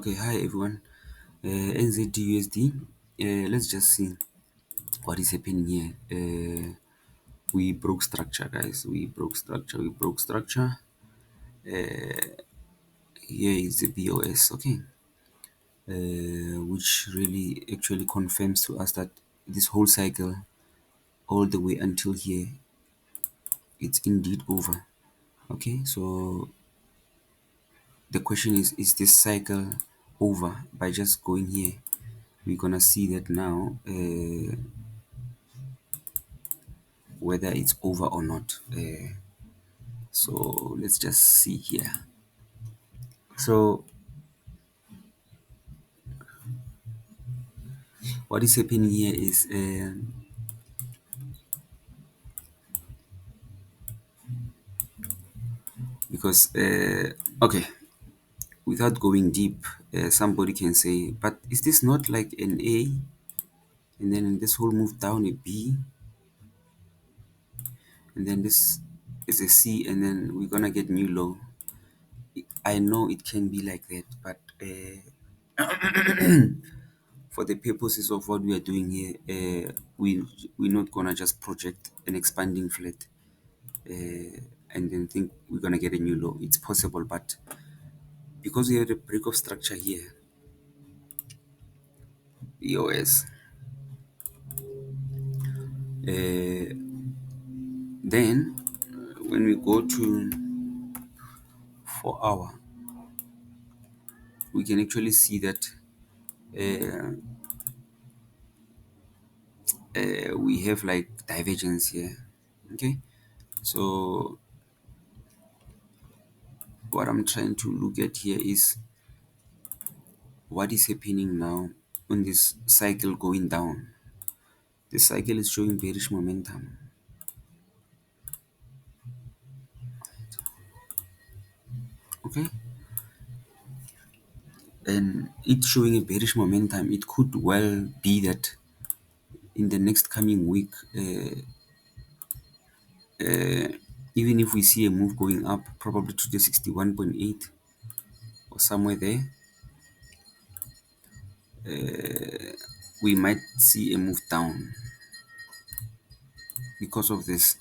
Okay, hi everyone. NZDUSD. Let's just see what is happening here. We broke structure, guys. We broke structure. We broke structure. Here is the BOS. Okay, which really actually confirms to us that this whole cycle, all the way until here, it's indeed over. Okay, so the question is this cycle over? By just going here, we're gonna see that now. Whether it's over or not. So let's just see here. So what is happening here is because okay, without going deep, somebody can say, but is this not like an A, and then this whole move down a B, and then this is a C, and then we're gonna get new low. I know it can be like that, but for the purposes of what we are doing here, we're not gonna just project an expanding flat and then think we're gonna get a new low. It's possible, but because we have a break of structure here, EOS, then when we go to 4 hour, we can actually see that uh, we have like divergence here. Okay, so what I'm trying to look at here is what is happening now on this cycle going down. The cycle is showing bearish momentum. Okay, and it showing a bearish momentum. It could well be that in the next coming week, even if we see a move going up, probably to the 61.8 or somewhere there, we might see a move down because of this,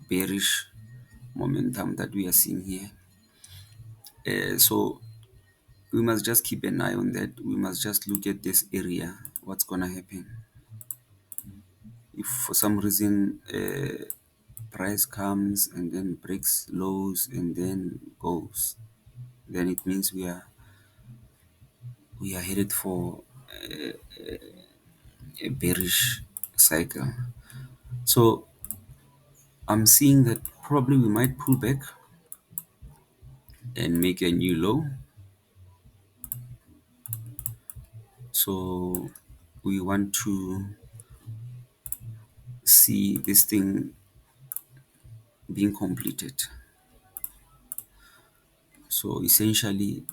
bearish momentum that we are seeing here. So we must just keep an eye on that. We must just look at this area, what's gonna happen. If for some reason price comes and then breaks lows and then goes, then it means we are headed for a bearish cycle. So I'm seeing that probably we might pull back and make a new low. So we want to see this thing being completed. So essentially,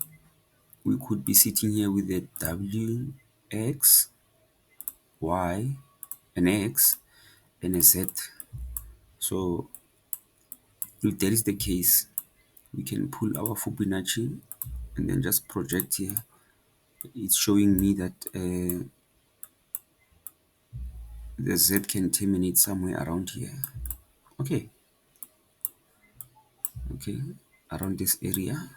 we could be sitting here with a W, X, Y, an X, and a Z. So if that is the case, we can pull our Fibonacci and then just project here. It's showing me that the Z can terminate somewhere around here. Okay, okay, around this area.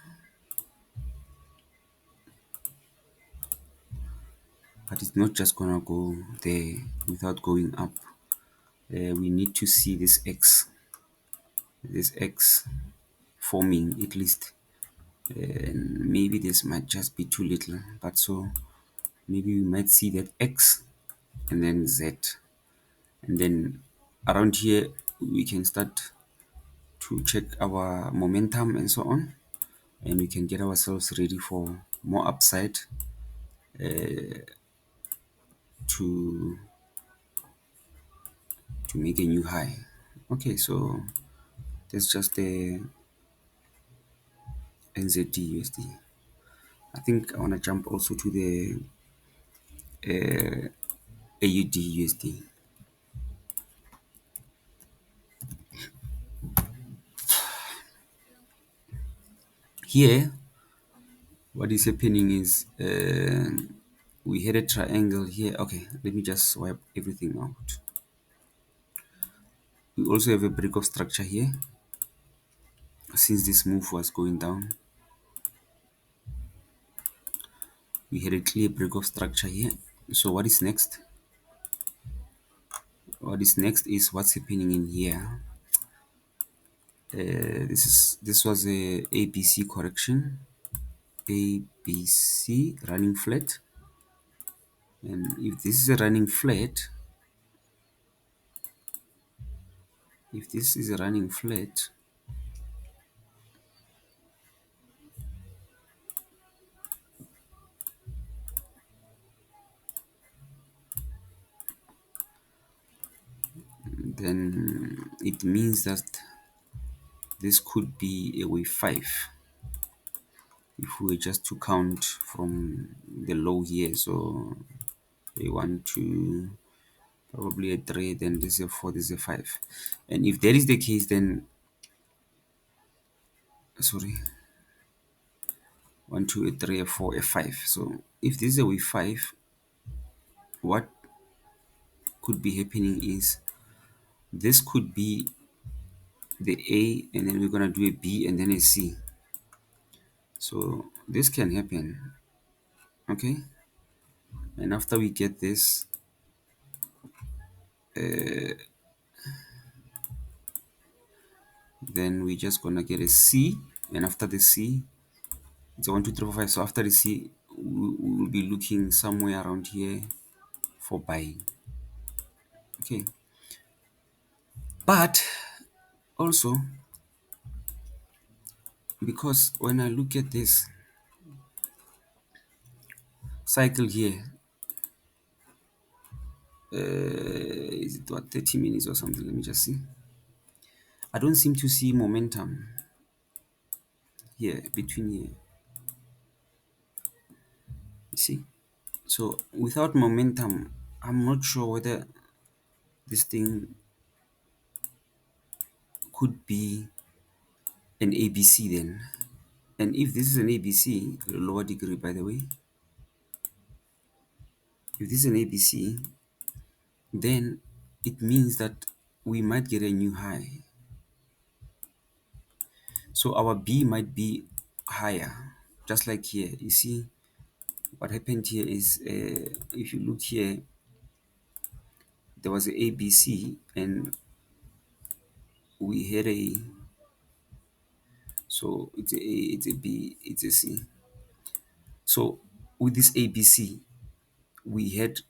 But it's not just gonna go there without going up. We need to see this X forming at least. And maybe this might just be too little, but so maybe we might see that X and then Z, and then around here we can start to check our momentum and so on, and we can get ourselves ready for more upside to make a new high. Okay, so that's just the NZD USD. I think I want to jump also to the AUD USD. Here, what is happening is we had a triangle here. Okay, let me just wipe everything out. We also have a break of structure here. Since this move was going down, we had a clear break of structure here. So what is next? What is next is what's happening in here. This was a ABC correction, ABC running flat, and if this is a running flat, if this is a running flat, then it means that this could be a wave 5 if we were just to count from the low here. So a 1 2, probably a 3, then this is a 4, this is a 5. And if that is the case, then sorry, 1 2 a 3 a 4 a 5. So if this is a wave 5, what could be happening is this could be the A, and then we're gonna do a B and then a C. So this can happen, okay? And after we get this, then we're just gonna get a C, and after the C, it's a 1 2 3 4 5. So after the C, we will be looking somewhere around here for buying, okay? But also, because when I look at this cycle here, is it what 30 minutes or something? Let me just see. I don't seem to see momentum here between here. You see? So without momentum, I'm not sure whether this thing could be an ABC then. And if this is an ABC, lower degree by the way, if this is an ABC, then it means that we might get a new high. So our B might be higher, just like here. You see, what happened here is, if you look here, there was a ABC and we had a, so it's a A, it's a B, it's a C. So with this ABC, we had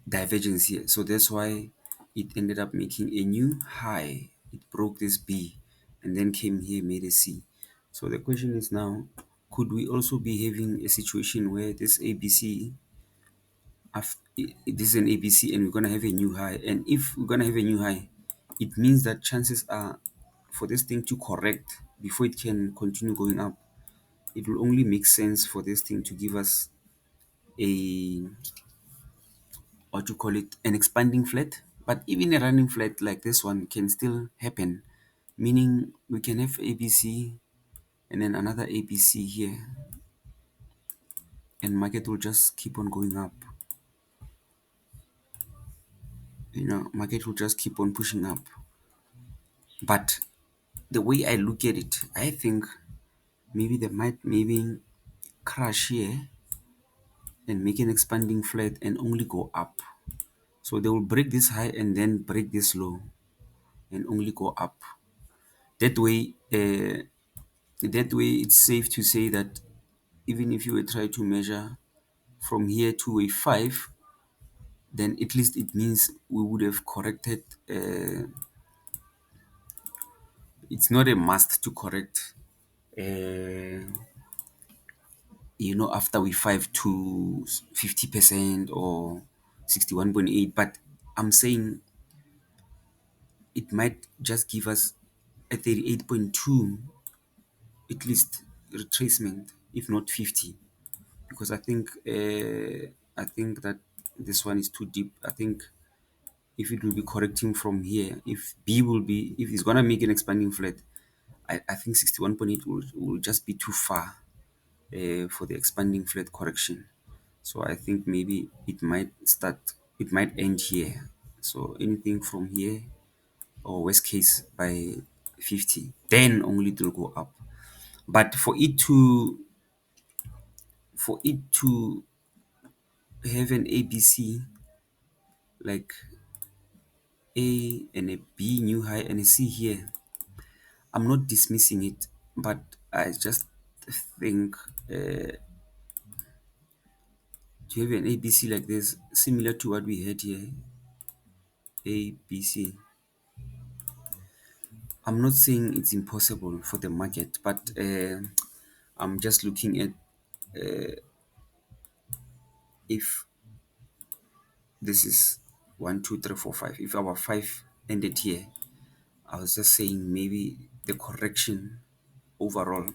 divergence here. So that's why it ended up making a new high. It broke this B and then came here, made a C. So the question is now, could we also be having a situation where this ABC, this is an ABC and we're going to have a new high? And if we're going to have a new high, it means that chances are for this thing to correct before it can continue going up. It will only make sense for this thing to give us a, what you call it, an expanding flat. But even a running flat like this one can still happen, meaning we can have ABC and then another ABC here, and market will just keep on going up. Market will just keep on pushing up. But the way I look at it, I think maybe they might maybe crash here and make an expanding flat and only go up. So they will break this high and then break this low and only go up. That way, it's safe to say that even if you were try to measure from here to a 5, then at least it means we would have corrected. It's not a must to correct, after we 5 to 50% or 61.8, but I'm saying it might just give us a 38.2 at least retracement, if not 50, because I think that this one is too deep. I think if it will be correcting from here, if it's gonna make an expanding flat, I think 61.8 will just be too far for the expanding flat correction. So I think maybe it might end here. So anything from here, or worst case by 50, then only it will go up. But for it to have an ABC, like A and a B new high and a C here, I'm not dismissing it, but I just think to have an ABC like this, similar to what we had here, ABC. I'm not saying it's impossible for the market, but I'm just looking at if this is 1, 2, 3, 4, 5. If our 5 ended here, I was just saying maybe the correction overall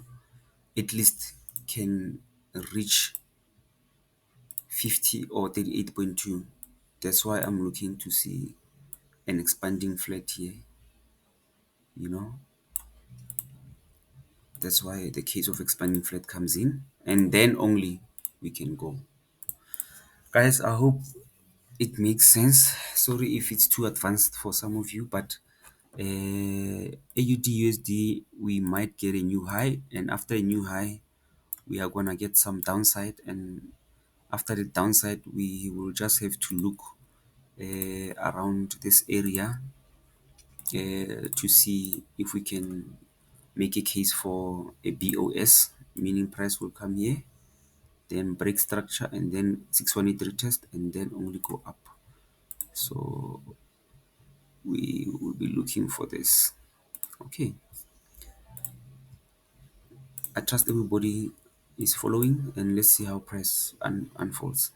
at least can reach 50 or 38.2. That's why I'm looking to see an expanding flat here, you know. That's why the case of expanding flat comes in, and then only we can go. Guys, I hope it makes sense. Sorry if it's too advanced for some of you, but AUD USD, we might get a new high, and after a new high, we are gonna get some downside, and after the downside, we will just have to look around this area to see if we can make a case for a BOS, meaning price will come here, then break structure, and then 618 retest, and then only go up. So we will be looking for this. Okay, I trust everybody is following, and let's see how price unfolds.